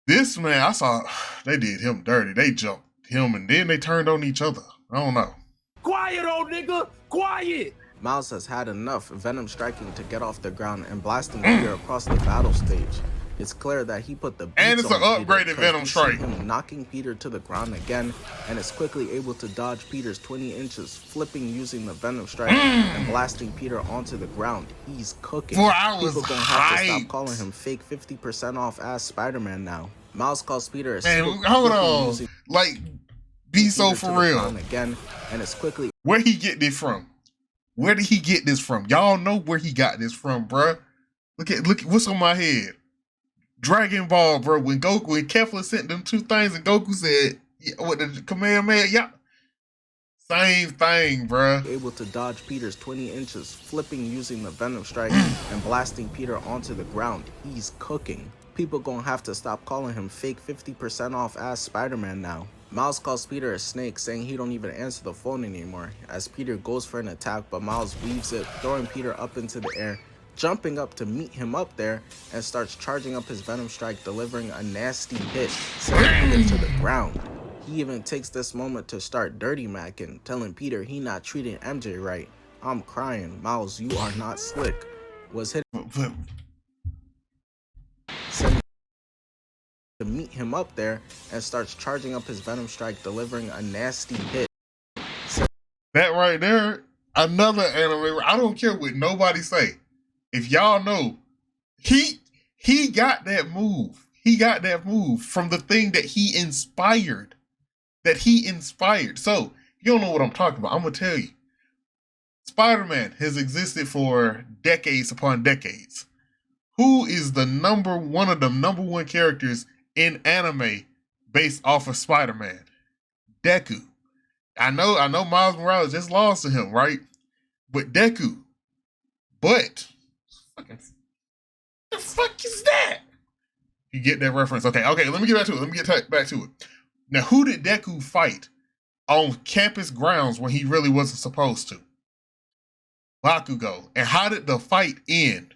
this man, I saw, they did him dirty. They jumped him and then they turned on each other. I don't know. Quiet, old nigga, quiet. Miles has had enough Venom striking to get off the ground and blasting Peter across the battle stage. It's clear that he put the beats and it's an upgraded Venom strike. Him knocking Peter to the ground again, and is quickly able to dodge Peter's 20 inches, flipping using the Venom strike and blasting Peter onto the ground. He's cooking. 4 hours. People gonna have to stop calling him fake 50% off ass Spider-Man now. Miles calls Peter a man, hold on. Like, be so for real. Again, and it's quickly. Where he get this from? Where did he get this from? Y'all know where he got this from, bruh. Look at what's on my head. Dragon Ball, bro. When Kefla sent them 2 things and Goku said, what the command man, yeah. Same thing, bro. Able to dodge Peter's 20 inches, flipping using the Venom strike and blasting Peter onto the ground. He's cooking. People gonna have to stop calling him fake 50% off ass Spider-Man now. Miles calls Peter a snake, saying he don't even answer the phone anymore, as Peter goes for an attack, but Miles weaves it, throwing Peter up into the air, jumping up to meet him up there, and starts charging up his Venom strike, delivering a nasty hit, sending Peter to the ground. He even takes this moment to start dirty macking, telling Peter he not treating MJ right. I'm crying, Miles, you are not slick. Was hit to meet him up there, and starts charging up his Venom strike, delivering a nasty hit. That right there, another anime. I don't care what nobody say. If y'all know, he got that move. He got that move from the thing that he inspired. So, you don't know what I'm talking about. I'm gonna tell you. Spider-Man has existed for decades upon decades. Who is the number one characters in anime based off of Spider-Man? Deku. I know Miles Morales just lost to him, right? But Deku. But the fuck is that? You get that reference? Okay, let me get back to it. Now, who did Deku fight on campus grounds when he really wasn't supposed to? Bakugo. And how did the fight end?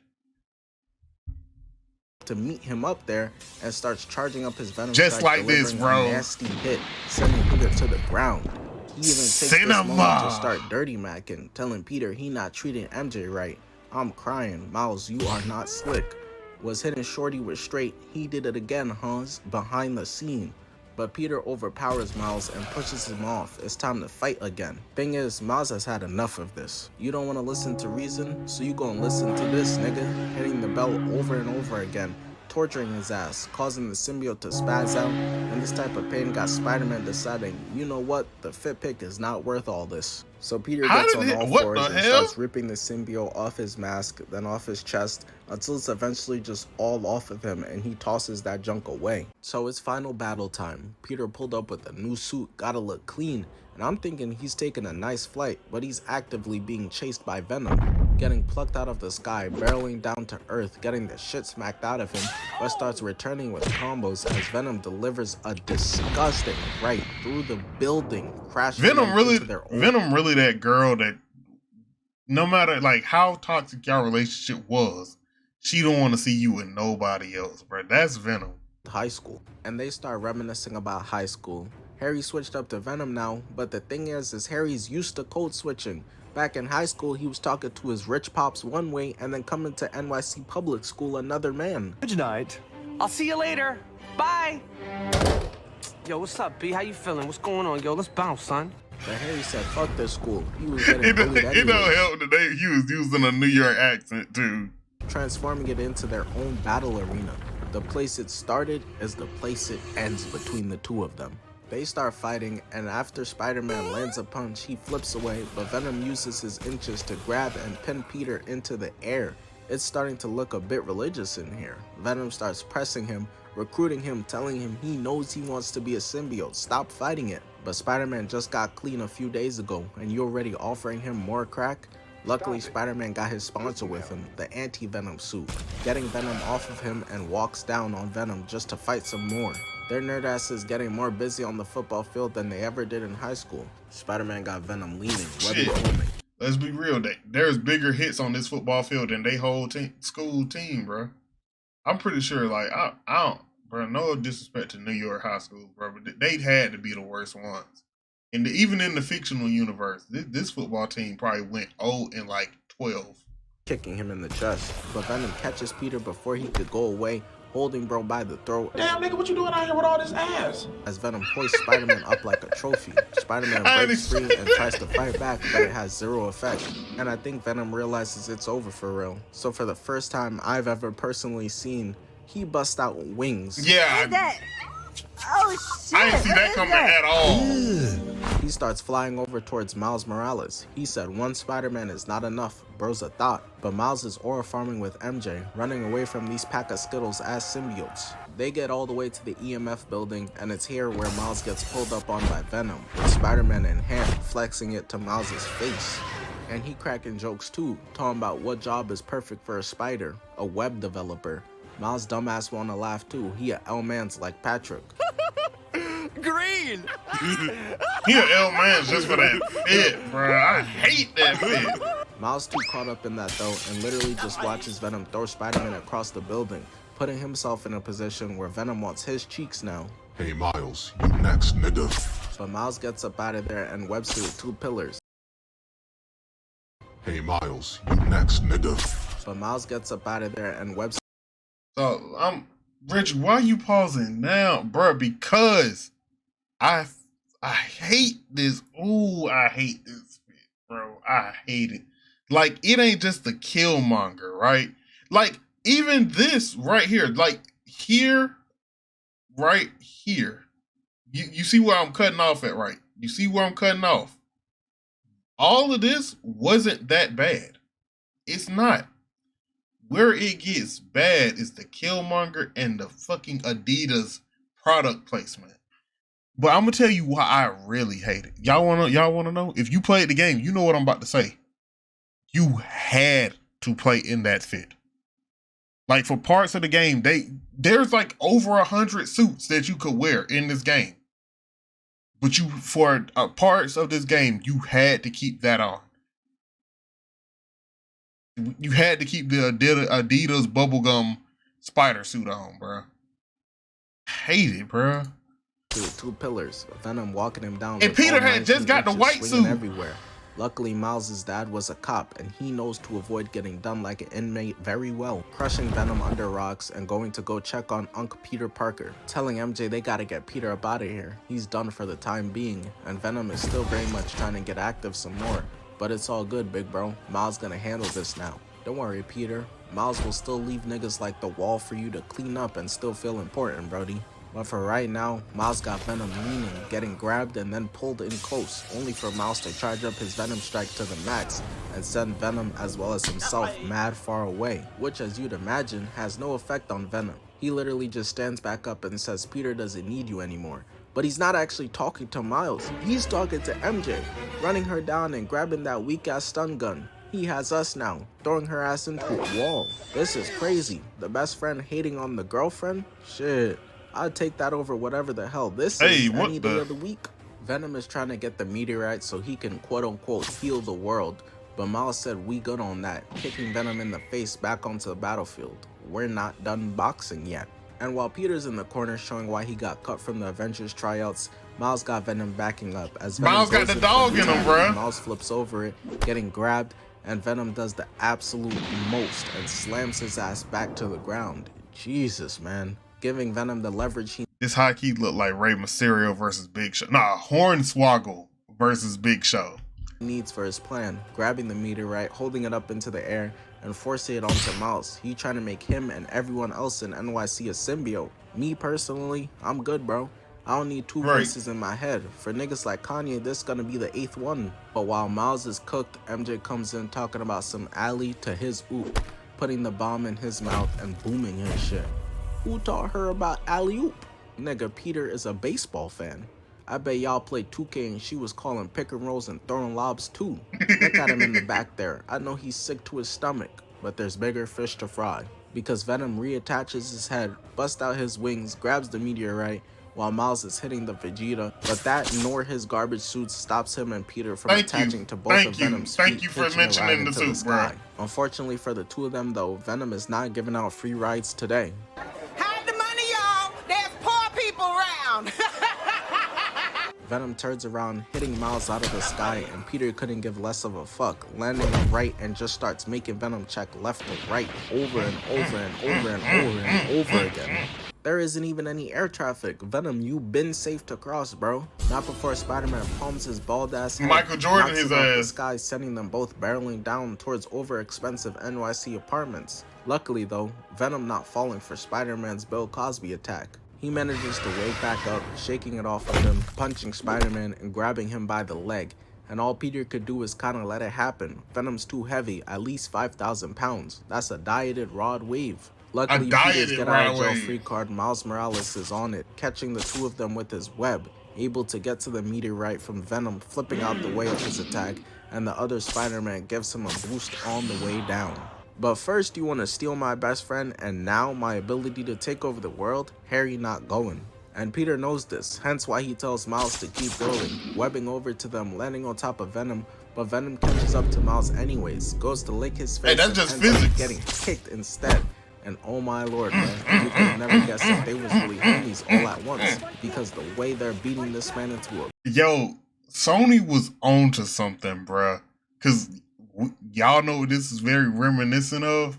To meet him up there, and starts charging up his Venom just strike, like this, bro. A nasty hit, sending Peter to the ground. He even takes this moment to start dirty macking, telling Peter he not treating MJ right. I'm crying, Miles, you are not slick. Was hitting Shorty with straight, he did it again, Hans, behind the scene. But Peter overpowers Miles and pushes him off. It's time to fight again. Thing is, Miles has had enough of this. You don't want to listen to reason, so you gonna listen to this, nigga. Hitting the bell over and over again, torturing his ass, causing the symbiote to spaz out, and this type of pain got Spider-Man deciding, you know what, the fit pick is not worth all this. So Peter gets on all fours and starts ripping the symbiote off his mask, then off his chest, until it's eventually just all off of him and he tosses that junk away. So it's final battle time. Peter pulled up with a new suit, gotta look clean, and I'm thinking he's taking a nice flight, but he's actively being chased by Venom, getting plucked out of the sky, barreling down to earth, getting the shit smacked out of him, but starts returning with combos as Venom delivers a disgusting right through the building, crashing Venom really that girl that no matter like how toxic your relationship was, she don't want to see you with nobody else, bro. That's Venom. High school, and they start reminiscing about high school. Harry switched up to Venom now, but the thing is Harry's used to code switching. Back in high school, he was talking to his rich pops one way and then coming to NYC public school another man. Good night. I'll see you later. Bye. Yo, what's up, B? How you feeling? What's going on? Yo, let's bounce, son. But Harry said, fuck this school. He was getting bullied anyway. It don't help that he was using a New York accent, too. Transforming it into their own battle arena. The place it started is the place it ends between the two of them. They start fighting, and after Spider-Man lands a punch, he flips away, but Venom uses his inches to grab and pin Peter into the air. It's starting to look a bit religious in here. Venom starts pressing him, recruiting him, telling him he knows he wants to be a symbiote, stop fighting it. But Spider-Man just got clean a few days ago, and you're already offering him more crack? Luckily, Spider-Man got his sponsor with him, the anti-Venom suit, getting Venom off of him and walks down on Venom just to fight some more. Their nerd asses getting more busy on the football field than they ever did in high school. Spider-Man got Venom leaning, ready to own it. Let's be real, there's bigger hits on this football field than they whole school team, bro. I'm pretty sure, like, I don't, bro, no disrespect to New York high school, bro, but they had to be the worst ones. And even in the fictional universe, this football team probably went 0-12. Kicking him in the chest, but Venom catches Peter before he could go away, holding bro by the throat. Damn, nigga, what you doing out here with all this ass? As Venom hoists Spider-Man up like a trophy, Spider-Man breaks free and tries to fight back, but it has zero effect. And I think Venom realizes it's over for real. So for the first time I've ever personally seen, he busts out wings. Yeah. Oh shit! I didn't see that coming at all. He starts flying over towards Miles Morales. He said one Spider-Man is not enough, bro's a thought. But Miles is aura farming with MJ, running away from these pack of Skittles as symbiotes. They get all the way to the EMF building, and it's here where Miles gets pulled up on by Venom, with Spider-Man in hand, flexing it to Miles' face. And he cracking jokes too, talking about what job is perfect for a spider, a web developer. Miles' dumbass wanna laugh too, he a L-mans like Patrick. green. He an L man just for that fit, bro. I hate that fit. Miles too caught up in that though and literally just watches Venom throw Spider-Man across the building, putting himself in a position where Venom wants his cheeks now. Hey Miles, you next, nigga. But Miles gets up out of there and webs through 2 pillars. Hey Miles, you next, nigga. But Miles gets up out of there and webs. So Rich, why you pausing now, bro? Because I hate this. Ooh, I hate this fit, bro. I hate it. Like, it ain't just the Killmonger, right? Like, even this right here, like here, right here. You see where I'm cutting off at, right? You see where I'm cutting off? All of this wasn't that bad. It's not. Where it gets bad is the Killmonger and the fucking Adidas product placement. But I'm gonna tell you why I really hate it. Y'all wanna know? If you played the game, you know what I'm about to say. You had to play in that fit. Like, for parts of the game, there's like over 100 suits that you could wear in this game. But for parts of this game, you had to keep that on. You had to keep the Adidas bubblegum spider suit on, bro. Hate it, bro. Through 2 pillars, Venom walking him down. And Peter had just got the white suit everywhere. Luckily, Miles' dad was a cop, and he knows to avoid getting done like an inmate very well, crushing Venom under rocks and going to go check on Unc Peter Parker, telling MJ they gotta get Peter up out of here. He's done for the time being, and Venom is still very much trying to get active some more. But it's all good, big bro. Miles gonna handle this now. Don't worry, Peter. Miles will still leave niggas like the wall for you to clean up and still feel important, brody. But for right now, Miles got Venom leaning, getting grabbed and then pulled in close, only for Miles to charge up his Venom strike to the max and send Venom as well as himself mad far away, which, as you'd imagine, has no effect on Venom. He literally just stands back up and says Peter doesn't need you anymore. But he's not actually talking to Miles, he's talking to MJ, running her down and grabbing that weak-ass stun gun. He has us now, throwing her ass into a wall. This is crazy. The best friend hating on the girlfriend? Shit. I'd take that over whatever the hell this is any day of the week. Venom is trying to get the meteorite so he can quote-unquote heal the world, but Miles said we good on that, kicking Venom in the face back onto the battlefield. We're not done boxing yet. And while Peter's in the corner showing why he got cut from the Avengers tryouts, Miles got Venom backing up as Venom Miles got the dog in him, bro. Miles flips over it, getting grabbed, and Venom does the absolute most and slams his ass back to the ground. Jesus, man. Giving Venom the leverage he... This high-key looked like Rey Mysterio versus Big Show. Nah, Hornswoggle versus Big Show. ...needs for his plan, grabbing the meteorite, holding it up into the air, and forcing it onto Miles. He trying to make him and everyone else in NYC a symbiote. Me, personally, I'm good, bro. I don't need 2 voices in my head. For niggas like Kanye, this gonna be the 8th one. But while Miles is cooked, MJ comes in talking about some alley to his oop, putting the bomb in his mouth and booming his shit. Who taught her about alley-oop? Nigga, Peter is a baseball fan. I bet y'all played 2K and she was calling pick and rolls and throwing lobs too. Look at him in the back there. I know he's sick to his stomach, but there's bigger fish to fry. Because Venom reattaches his head, busts out his wings, grabs the meteorite, while Miles is hitting the Vegeta, but that nor his garbage suits stops him and Peter from attaching to both of Venom's feet. Thank you for mentioning the suit, bro. Unfortunately for the 2 of them though, Venom is not giving out free rides today. Venom turns around, hitting Miles out of the sky, and Peter couldn't give less of a fuck, landing right and just starts making Venom check left and right, over and over and over and over and over again. There isn't even any air traffic. Venom, you been safe to cross, bro. Not before Spider-Man palms his bald ass head, Michael Jordan knocks his him out the ass. sky, sending them both barreling down towards over-expensive NYC apartments. Luckily though, Venom not falling for Spider-Man's Bill Cosby attack. He manages to wake back up, shaking it off of him, punching Spider-Man and grabbing him by the leg. And all Peter could do is kinda let it happen. Venom's too heavy, at least 5,000 pounds. That's a dieted Rod wave. Luckily, Peter's get out of jail free card. Miles Morales is on it, catching the 2 of them with his web, able to get to the meteorite from Venom flipping out the way of his attack, and the other Spider-Man gives him a boost on the way down. But first, you want to steal my best friend, and now my ability to take over the world? Harry not going. And Peter knows this, hence why he tells Miles to keep rolling, webbing over to them, landing on top of Venom, but Venom catches up to Miles anyways, goes to lick his face, Hey, that's and just ends up physics. getting kicked instead. And oh my lord, man, you could have never guessed that they was really homies all at once, because the way they're beating this man into a... Yo, Sony was on to something, bruh. Because y'all know what this is very reminiscent of?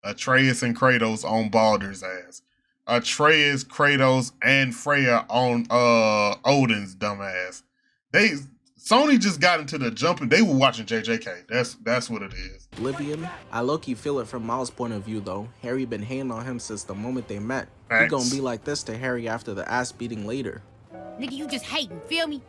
Atreus and Kratos on Baldur's ass. Atreus, Kratos, and Freya on Odin's dumbass. Sony just got into the jumping. They were watching JJK. That's what it is. Oblivion. I low-key feel it from Miles' point of view though. Harry been hating on him since the moment they met. Facts. He gonna be like this to Harry after the ass beating later. Nigga, you just hating, feel me?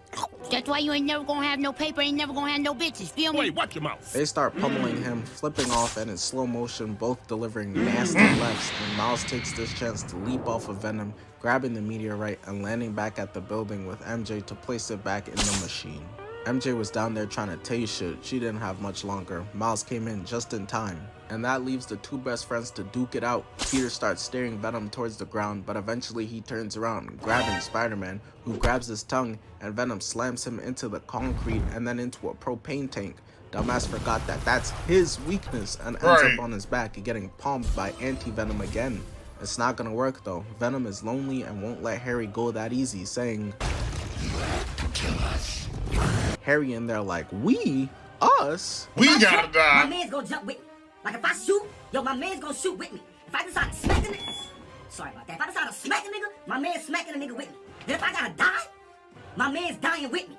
That's why you ain't never gonna have no paper, ain't never gonna have no bitches, feel me? Wait, watch your mouth. They start pummeling him, flipping off and in slow motion, both delivering nasty lefts, and Miles takes this chance to leap off of Venom, grabbing the meteorite and landing back at the building with MJ to place it back in the machine. MJ was down there trying to tell you shit. She didn't have much longer. Miles came in just in time. And that leaves the two best friends to duke it out. Peter starts steering Venom towards the ground, but eventually he turns around, grabbing Spider-Man, who grabs his tongue, and Venom slams him into the concrete and then into a propane tank. Dumbass forgot that that's his weakness and ends up on his back, getting palmed by Anti-Venom again. It's not gonna work though. Venom is lonely and won't let Harry go that easy, saying, "Kill us." Harry in there like, we? Us? We gotta die. My man's gonna jump with me. Like if I shoot, yo, my man's gonna shoot with me. If I decide to smack a nigga, sorry about that. If I decide to smack a nigga, my man's smacking a nigga with me. Then if I gotta die, my man's dying with me.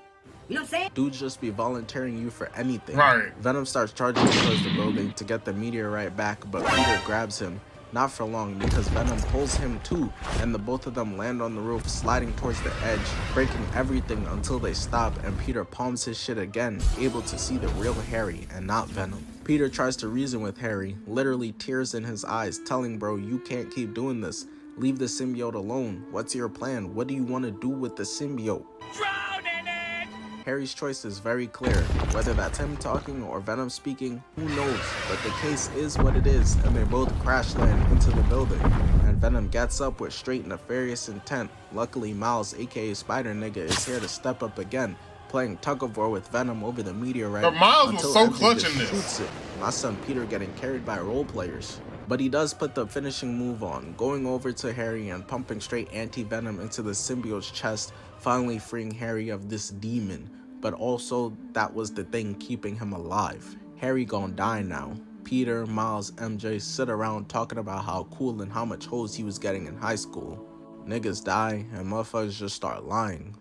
You know what I'm saying? Dudes just be volunteering you for anything. Right. Venom starts charging towards the building to get the meteorite back, but Peter grabs him. Not for long, because Venom pulls him too, and the both of them land on the roof, sliding towards the edge, breaking everything until they stop, and Peter palms his shit again, able to see the real Harry and not Venom. Peter tries to reason with Harry, literally tears in his eyes, telling bro, you can't keep doing this. Leave the symbiote alone. What's your plan? What do you want to do with the symbiote? Drown in it! Harry's choice is very clear. Whether that's him talking or Venom speaking, who knows? But the case is what it is, and they both crash land into the building. And Venom gets up with straight nefarious intent. Luckily, Miles, aka Spider Nigga, is here to step up again, playing tug-of-war with Venom over the meteorite. But Miles until was so MJ clutch just in this. shoots it. My son Peter getting carried by role players. But he does put the finishing move on, going over to Harry and pumping straight anti-venom into the symbiote's chest, finally freeing Harry of this demon. But also, that was the thing keeping him alive. Harry gon' die now. Peter, Miles, MJ sit around talking about how cool and how much hoes he was getting in high school. Niggas die and motherfuckers just start lying.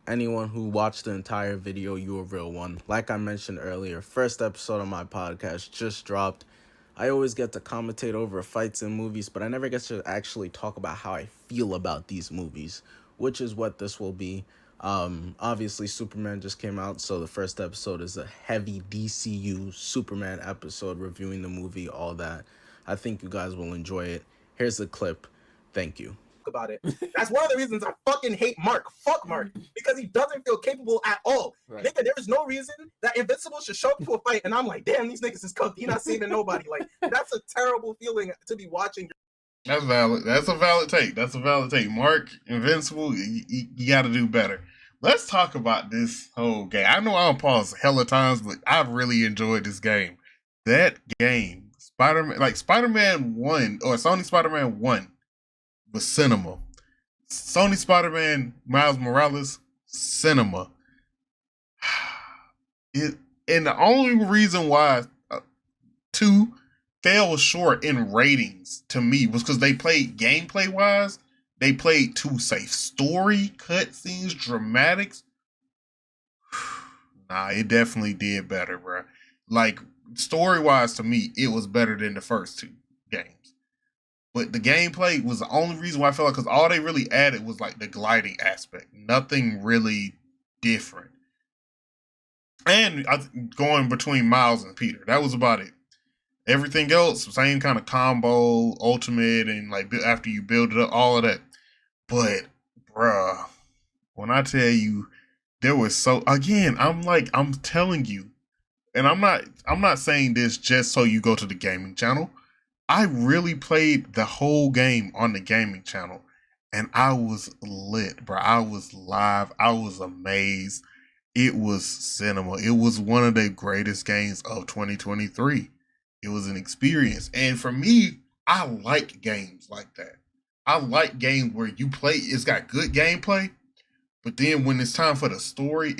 Anyone who watched the entire video, you a real one. Like I mentioned earlier, first episode of my podcast just dropped. I always get to commentate over fights in movies, but I never get to actually talk about how I feel about these movies, which is what this will be. Obviously Superman just came out, so the first episode is a heavy DCU Superman episode reviewing the movie, all that. I think you guys will enjoy it. Here's the clip. Thank you. About it. That's one of the reasons I fucking hate Mark. Fuck Mark. Because he doesn't feel capable at all. Right. Nigga, there is no reason that Invincible should show up to a fight and I'm like, damn, these niggas is cooked. He not saving nobody. Like, that's a terrible feeling to be watching. That's valid. That's a valid take. That's a valid take. Mark, Invincible, you got to do better. Let's talk about this whole game. I know I'll pause hella times, but I've really enjoyed this game. That game, Spider-Man 1, or Sony Spider-Man 1, was cinema. Sony Spider-Man Miles Morales, cinema. And the only reason why 2 fell short in ratings to me was because they played gameplay-wise, they played too safe. Story, cutscenes, dramatics. Nah, it definitely did better, bro. Like, story-wise to me, it was better than the first 2 games. But the gameplay was the only reason why I felt like, because all they really added was like the gliding aspect. Nothing really different. And going between Miles and Peter. That was about it. Everything else, same kind of combo, ultimate, and like after you build it up, all of that. But, bruh, when I tell you, there was again, I'm telling you, and I'm not saying this just so you go to the gaming channel. I really played the whole game on the gaming channel, and I was lit, bro. I was live. I was amazed. It was cinema. It was one of the greatest games of 2023. It was an experience. And for me, I like games like that. I like games where you play, it's got good gameplay, but then when it's time for the story,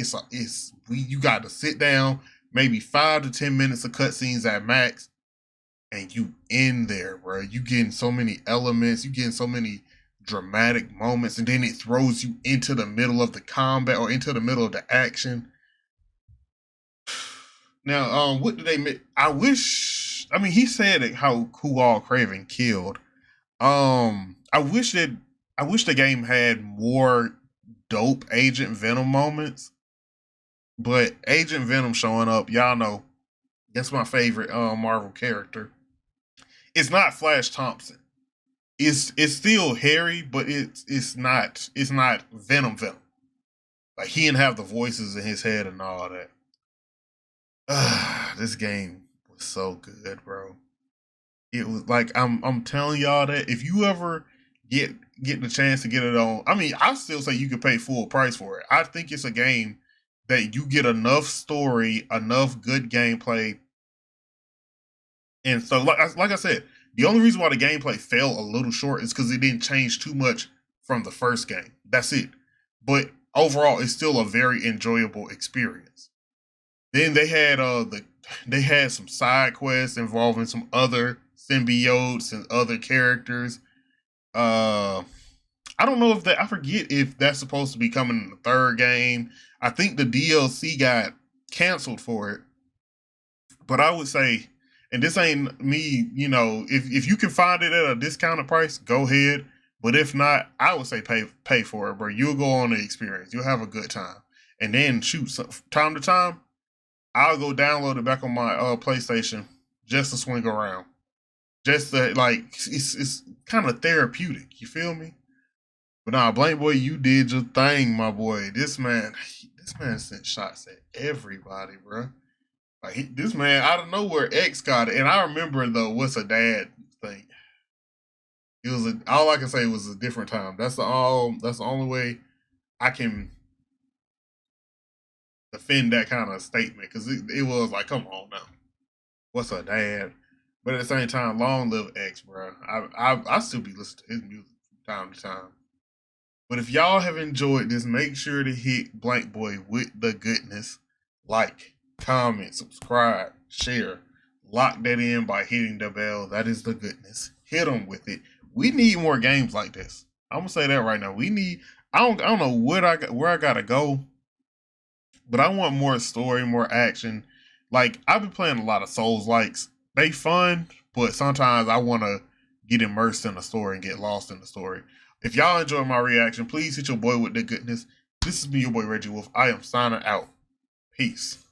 you got to sit down, maybe 5 to 10 minutes of cutscenes at max, and you in there, bro. You getting so many elements, you getting so many dramatic moments, and then it throws you into the middle of the combat or into the middle of the action. Now, what did they make? He said who all Kraven killed. I wish the game had more dope Agent Venom moments, but Agent Venom showing up, y'all know, that's my favorite Marvel character. It's not Flash Thompson. It's still Harry, but it's not Venom. Like, he didn't have the voices in his head and all that. This game was so good, bro. It was like, I'm telling y'all that if you ever get the chance to get it on, I still say you could pay full price for it. I think it's a game that you get enough story, enough good gameplay. And so, like I said, the only reason why the gameplay fell a little short is because it didn't change too much from the first game. That's it. But overall, it's still a very enjoyable experience. Then they had some side quests involving some other symbiotes and other characters. I don't know I forget if that's supposed to be coming in the third game. I think the DLC got canceled for it. But I would say, and this ain't me, if you can find it at a discounted price, go ahead. But if not, I would say pay for it, bro. You'll go on the experience. You'll have a good time. And then time to time, I'll go download it back on my PlayStation just to swing around. Just to, it's kind of therapeutic. You feel me? But nah, Blank Boy, you did your thing, my boy. This man sent shots at everybody, bro. Like, this man out of nowhere X got it, and I remember the "What's a Dad" thing. It was all I can say was a different time. That's the only way I can defend that kind of statement, because it was like, come on now, what's a dad? But at the same time, long live X, bro. I still be listening to his music from time to time. But if y'all have enjoyed this, make sure to hit Blank Boy with the goodness. Like, comment, subscribe, share. Lock that in by hitting the bell. That is the goodness. Hit them with it. We need more games like this. I'm gonna say that right now. We need. I don't know where I gotta go, but I want more story, more action. Like, I've been playing a lot of Souls-likes. They fun, but sometimes I want to get immersed in the story and get lost in the story. If y'all enjoy my reaction, please hit your boy with the goodness. This has been your boy Reggie Wolf. I am signing out. Peace.